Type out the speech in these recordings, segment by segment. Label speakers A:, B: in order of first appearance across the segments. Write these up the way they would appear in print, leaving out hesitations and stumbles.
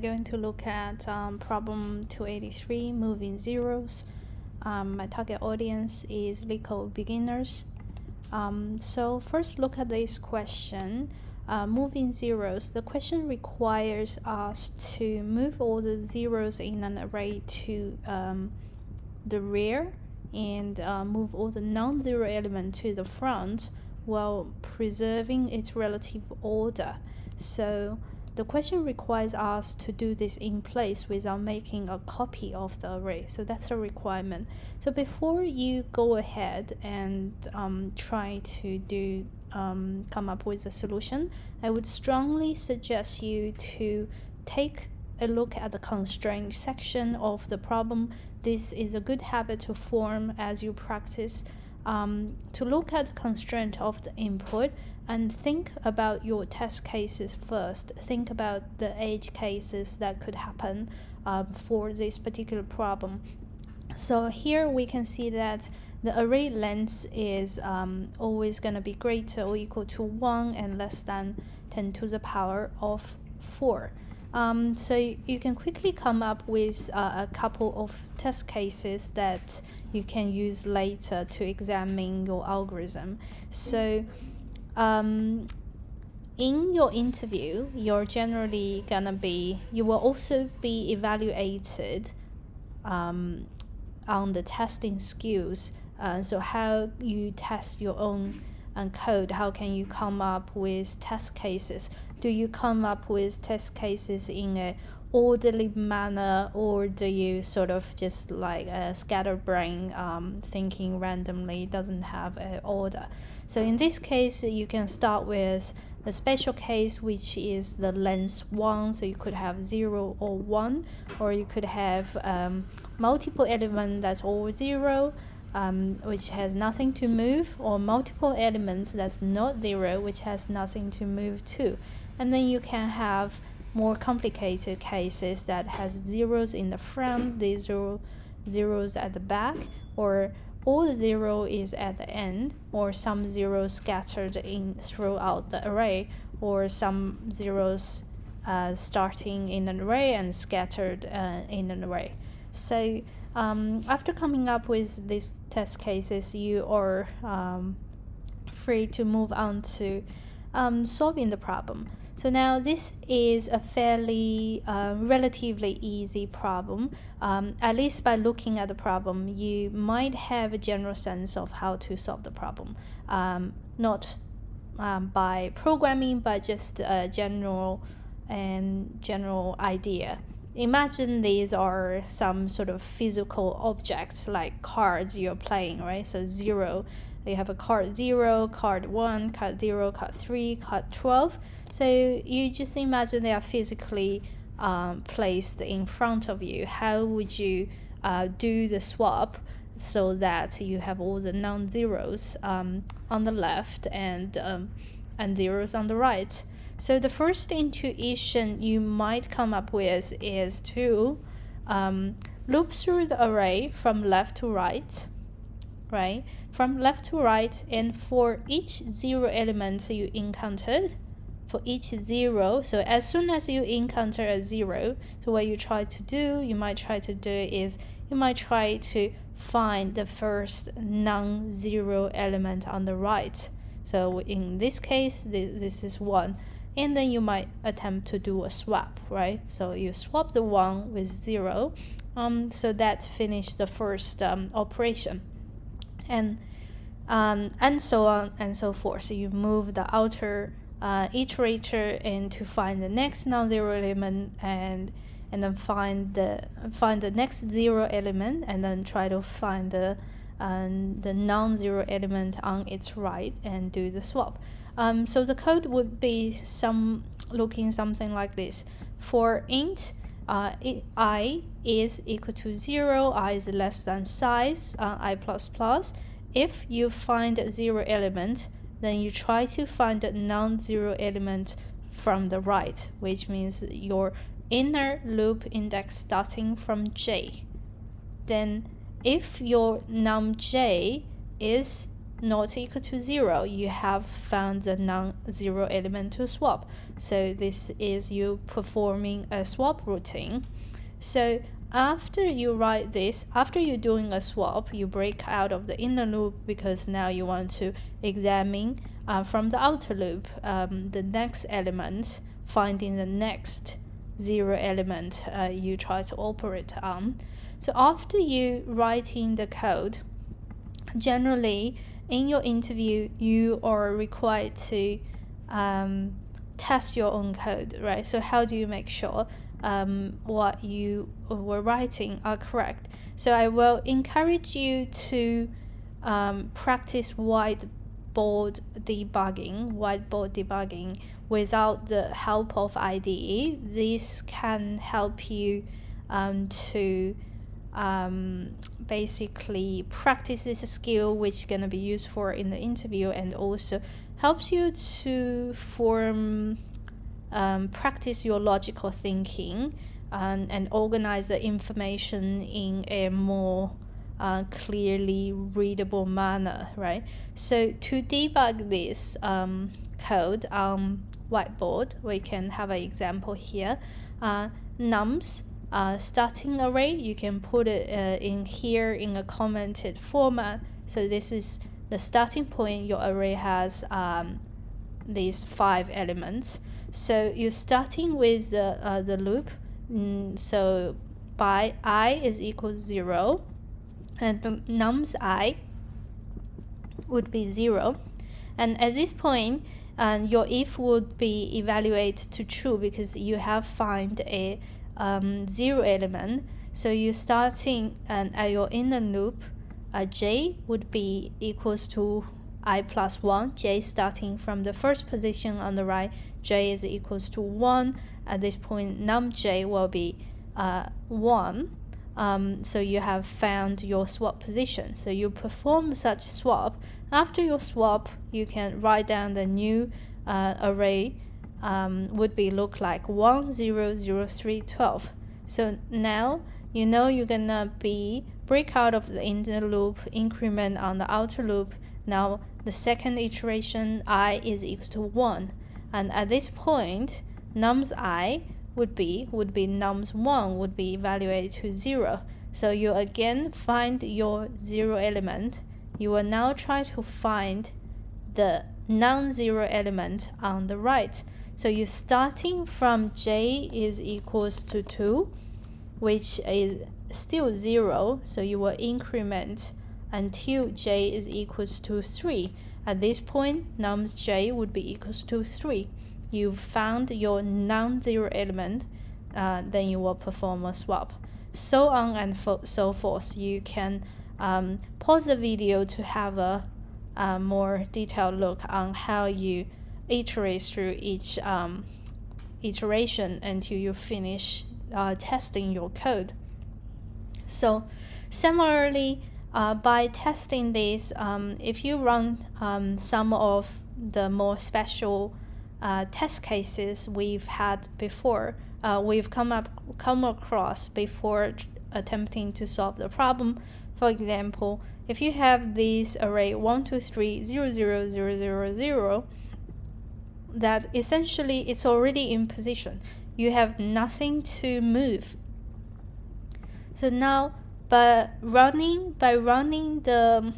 A: Going to look at problem 283, moving zeros. My target audience is LeetCode beginners. So first look at this question. Moving zeros. The question requires us to move all the zeros in an array to the rear and move all the non-zero element to the front while preserving its relative order. So the question requires us to do this in place without making a copy of the array. So that's a requirement. So before you go ahead and try to come up with a solution, I would strongly suggest you to take a look at the constraint section of the problem. This is a good habit to form as you practice. To look at the constraint of the input and think about your test cases first. Think about the edge cases that could happen for this particular problem. So here we can see that the array length is always going to be greater or equal to 1 and less than 10 to the power of 4. So you can quickly come up with a couple of test cases that you can use later to examine your algorithm. So in your interview, you will also be evaluated on the testing skills. So how you test your own code, how can you come up with test cases? Do you come up with test cases in a orderly manner, or do you sort of just like a scatterbrain thinking randomly, doesn't have an order? So in this case, you can start with the special case, which is the length 1, so you could have 0 or 1, or you could have multiple element that's all 0, which has nothing to move, or multiple elements that's not 0, which has nothing to move too. And then you can have more complicated cases that has zeros in the front, these zeros at the back, or all the 0 is at the end, or some zeros scattered in throughout the array, or some zeros starting in an array and scattered in an array. So after coming up with these test cases, you are free to move on to solving the problem. So now this is a fairly relatively easy problem. At least by looking at the problem, you might have a general sense of how to solve the problem. Not by programming, but just a general idea. Imagine these are some sort of physical objects like cards you're playing, right? So 0, you have a card 0, card 1, card 0, card 3, card 12. So you just imagine they are physically placed in front of you. How would you do the swap so that you have all the non-zeros on the left and zeros on the right? So the first intuition you might come up with is to loop through the array from left to right, right? From left to right, and for each 0 element you encountered, for each 0, so as soon as you encounter a 0, so what you might try to find the first non-zero element on the right. So in this case, this is 1. And then you might attempt to do a swap, right? So you swap the 1 with 0. So that finished the first operation. And so on and so forth. So you move the outer iterator and to find the next non-zero element, and then find the next 0 element, and then try to find the non-zero element on its right and do the swap. So the code would be looking something like this. For int I is equal to 0, I is less than size, I++. If you find a 0 element, then you try to find a non-zero element from the right, which means your inner loop index starting from j. Then if your num j is not equal to 0, you have found the non-zero element to swap. So this is you performing a swap routine. So after you write this, after you're doing a swap, you break out of the inner loop because now you want to examine from the outer loop the next element, finding the next 0 element you try to operate on. So after you writing the code, generally in your interview you are required to test your own code, right? So how do you make sure what you were writing are correct? So I will encourage you to practice whiteboard debugging without the help of IDE. This can help you to basically practice this skill, which is going to be useful in the interview, and also helps you to practice your logical thinking and organize the information in a more clearly readable manner, right? So to debug this code on whiteboard, we can have an example here. Nums starting array, you can put it in here in a commented format. So this is the starting point. Your array has these 5 elements. So you're starting with the loop. So by I is equal to 0, and the nums I would be 0. And at this point, your if would be evaluated to true because you have found a 0 element. So you're starting at your inner loop, j would be equals to I plus 1. J starting from the first position on the right, j is equals to 1. At this point, num j will be 1. So you have found your swap position. So you perform such swap. After your swap, you can write down the new array would be look like 1 0 0 3 12. So now you know you're gonna be break out of the inner loop, increment on the outer loop. Now the second iteration I is equal to 1, and at this point nums I would be nums 1 would be evaluated to 0. So you again find your 0 element. You will now try to find the non-zero element on the right. So you're starting from j is equals to 2, which is still 0. So you will increment until j is equals to 3. At this point, nums j would be equals to 3. You've found your non-zero element, then you will perform a swap. So on and so forth. You can pause the video to have a more detailed look on how you iterate through each iteration until you finish testing your code. So similarly, by testing this, if you run some of the more special test cases we've had before, we've come across before attempting to solve the problem. For example, if you have this array 1 2 3 0 0 0 0 0, that essentially it's already in position. You have nothing to move. So now by running the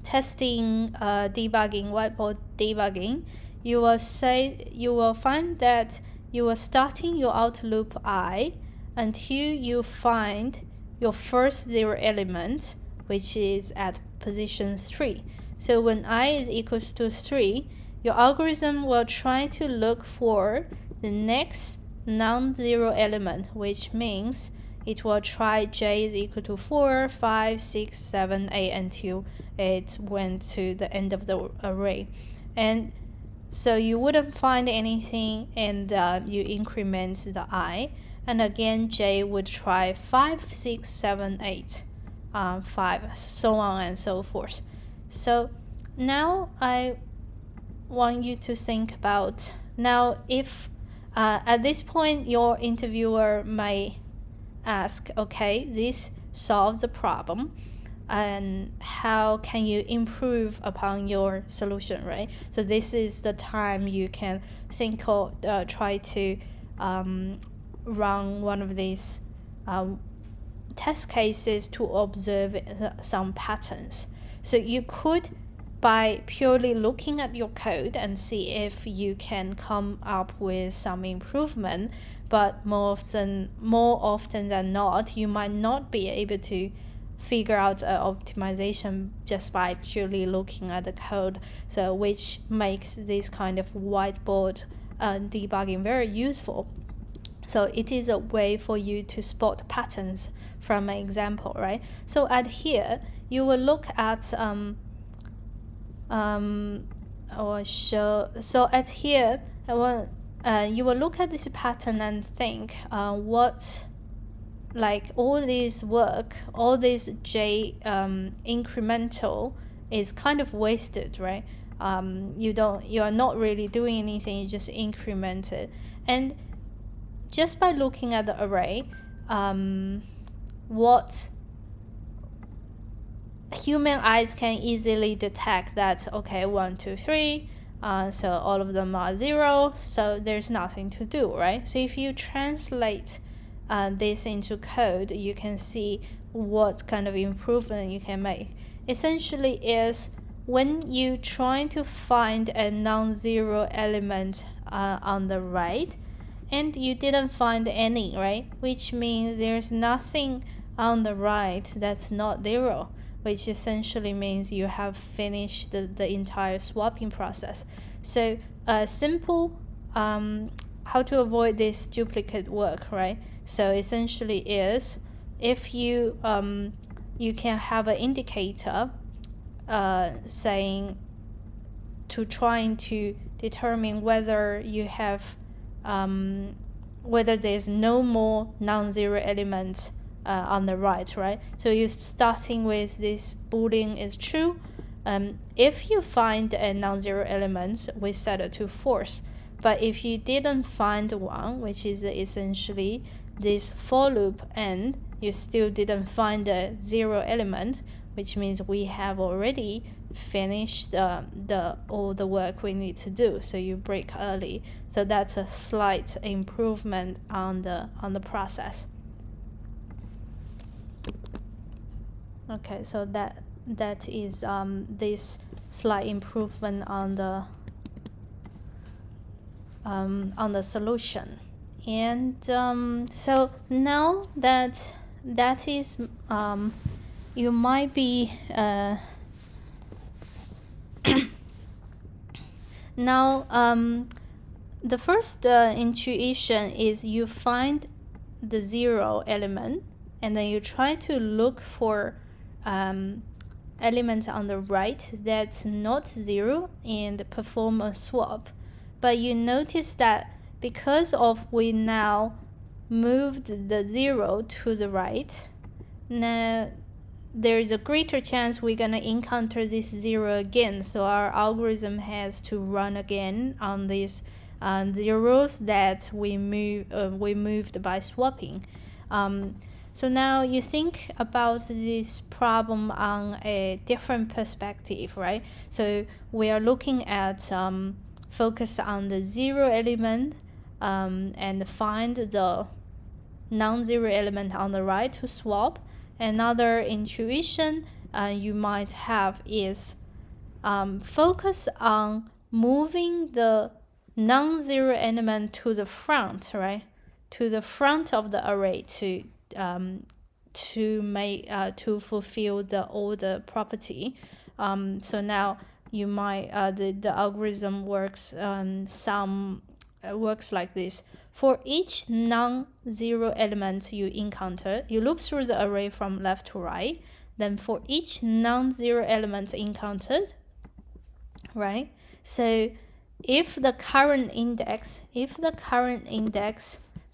A: testing whiteboard debugging, you will find that you are starting your out loop I until you find your first 0 element, which is at position 3. So when I is equals to 3, your algorithm will try to look for the next non-zero element, which means it will try j is equal to 4, 5, 6, 7, 8 until it went to the end of the array. And so you wouldn't find anything, and you increment the I, and again j would try 5, 6, 7, 8, 5, so on and so forth. So now I want you to think about, now if at this point your interviewer may ask, okay, this solves the problem, and how can you improve upon your solution, right? So this is the time you can think or try to run one of these test cases to observe some patterns. So you could, by purely looking at your code and see if you can come up with some improvement, but more often than not, you might not be able to figure out an optimization just by purely looking at the code. So which makes this kind of whiteboard debugging very useful. So it is a way for you to spot patterns from an example, right? So at here, you will look at so at here, you will look at this pattern and think what, like all this work, all this J incremental is kind of wasted, right? You are not really doing anything, you just increment it. And just by looking at the array, what human eyes can easily detect that, okay, 1, 2, 3, so all of them are 0, so there's nothing to do, right? So if you translate this into code, you can see what kind of improvement you can make. Essentially is when you try to find a non-zero element on the right, and you didn't find any, right? Which means there's nothing on the right that's not 0, which essentially means you have finished the entire swapping process. So simple how to avoid this duplicate work, right? So essentially is if you you can have an indicator saying to trying to determine whether you have whether there's no more non-zero elements on the right, right? So you're starting with this boolean is true. If you find a non-zero element, we set it to false. But if you didn't find one, which is essentially this for loop end, you still didn't find a 0 element, which means we have already finished all the work we need to do. So you break early. So that's a slight improvement on the process. Okay, so that is this slight improvement on the solution. And so now that is you might be now the first intuition is you find the 0 element and then you try to look for elements on the right that's not 0 and perform a swap. But you notice that because of we now moved the 0 to the right, now there is a greater chance we're going to encounter this 0 again. So our algorithm has to run again on these zeros that we moved by swapping. So now you think about this problem on a different perspective, right? So we are looking at focus on the 0 element and find the non-zero element on the right to swap. Another intuition you might have is focus on moving the non-zero element to the front, right? To the front of the array to fulfill the order property. So now you might the algorithm works works like this. For each non-zero element you encounter, you loop through the array from left to right. Then for each non-zero element encountered, right? So if the current index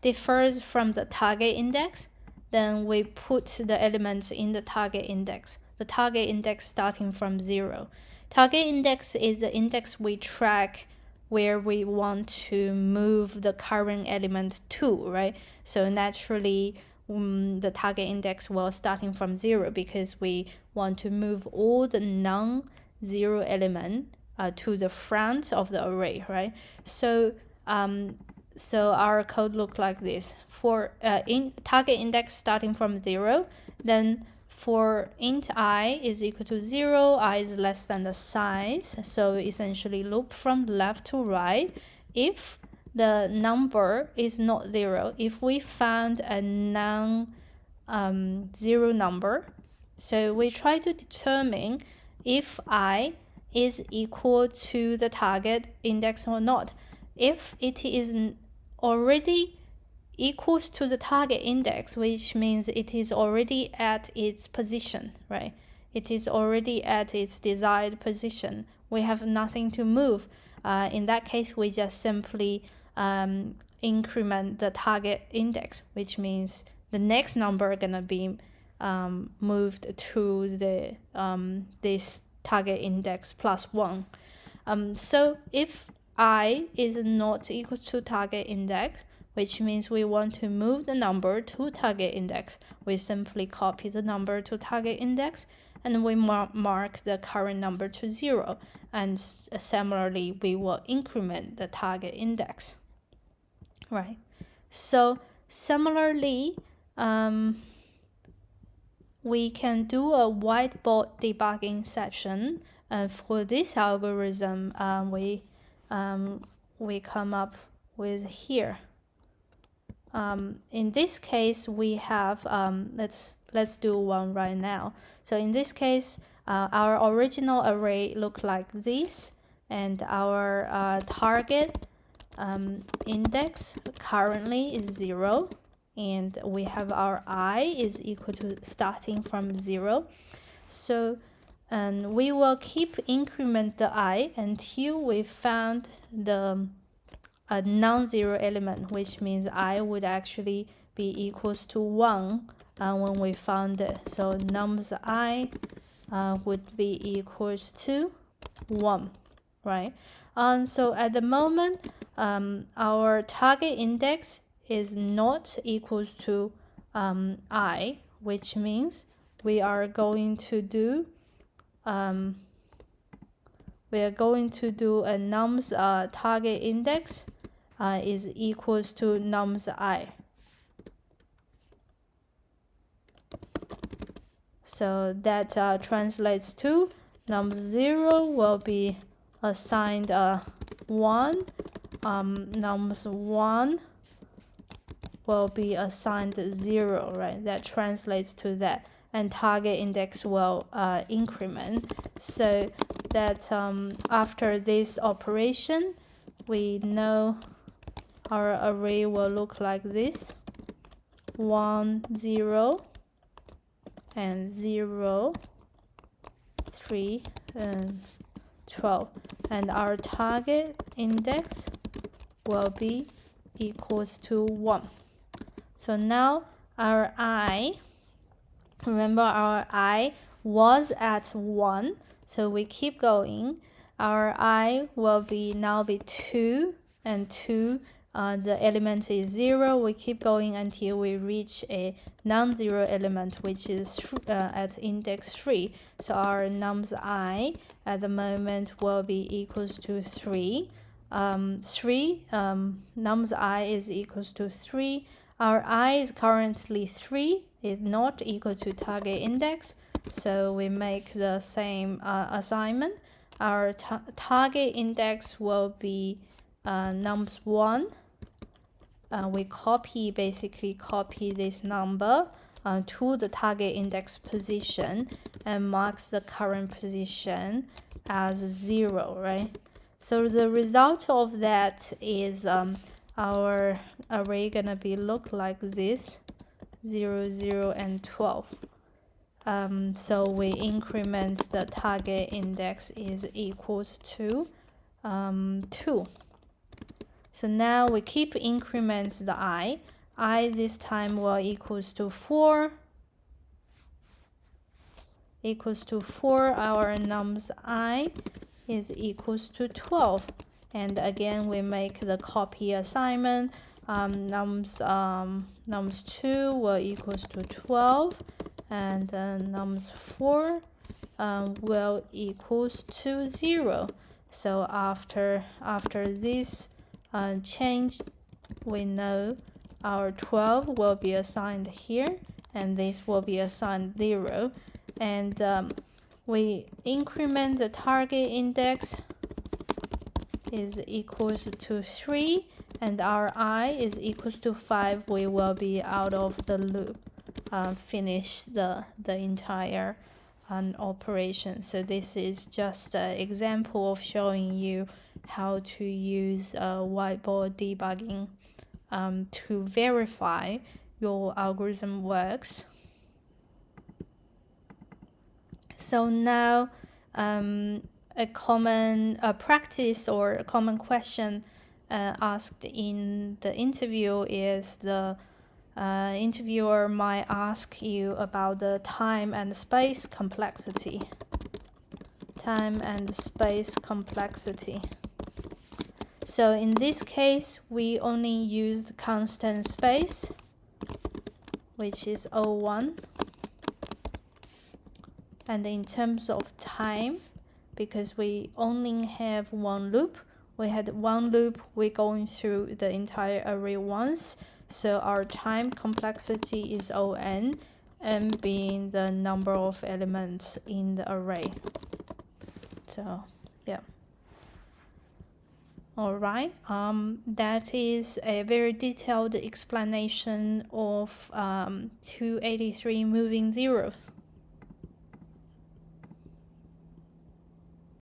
A: differs from the target index, then we put the elements in the target index. The target index starting from 0. Target index is the index we track where we want to move the current element to, right? So naturally, the target index will starting from 0 because we want to move all the non-zero element to the front of the array, right? So so our code look like this. For in target index starting from 0, then for int I is equal to 0, I is less than the size. So essentially loop from left to right. If the number is not 0, if we found a non-zero number, so we try to determine if I is equal to the target index or not. If it is already equals to the target index, which means it is already at its position, right? It is already at its desired position. We have nothing to move. In that case, we just simply increment the target index, which means the next number gonna be moved to the this target index plus 1. So if I is not equal to target index, which means we want to move the number to target index, we simply copy the number to target index and we mark the current number to 0. And similarly, we will increment the target index, right? So similarly, we can do a whiteboard debugging session. For this algorithm, we come up with here. In this case, we have let's do one right now. So in this case, our original array look like this, and our target index currently is 0, and we have our I is equal to starting from 0. So we will keep increment the I until we found a non-zero element, which means I would actually be equals to 1 when we found it. So nums I would be equals to 1, right? So at the moment, our target index is not equals to I, which means we are going to do a nums target index is equals to nums I. So that translates to nums 0 will be assigned 1, nums 1 will be assigned 0, right? That translates to that, and target index will increment. So that after this operation, we know our array will look like this: 1, 0, and 0, 3, and 12. And our target index will be equals to 1. So now our I, remember our I was at 1, so we keep going. Our I will be now be 2, and 2, the element is 0. We keep going until we reach a non-zero element, which is at index 3. So our nums I at the moment will be equals to 3. 3, nums I is equals to 3. Our I is currently 3, is not equal to target index, so we make the same assignment. Our target index will be nums 1. We basically copy this number to the target index position and marks the current position as 0, right? So the result of that is our array gonna be look like this: 0, 0, and 12. So we increment the target index is equals to 2. So now we keep increment the I. I this time will equals to 4. Equals to 4. Our nums I is equals to 12. And again, we make the copy assignment. nums 2 will equals to 12, and then nums 4 will equals to 0. So after this change, we know our 12 will be assigned here, and this will be assigned 0. And we increment the target index is equals to 3, and our I is equals to 5. We will be out of the loop, finish the entire operation. So this is just an example of showing you how to use whiteboard debugging to verify your algorithm works. So now a common practice or a common question asked in the interview is the interviewer might ask you about the time and space complexity. Time and space complexity. So in this case, we only used constant space, which is O1. And in terms of time, because we only have one loop, we had one loop, we're going through the entire array once. So our time complexity is O(n), n being the number of elements in the array. So, yeah. All right, that is a very detailed explanation of 283 moving zeros.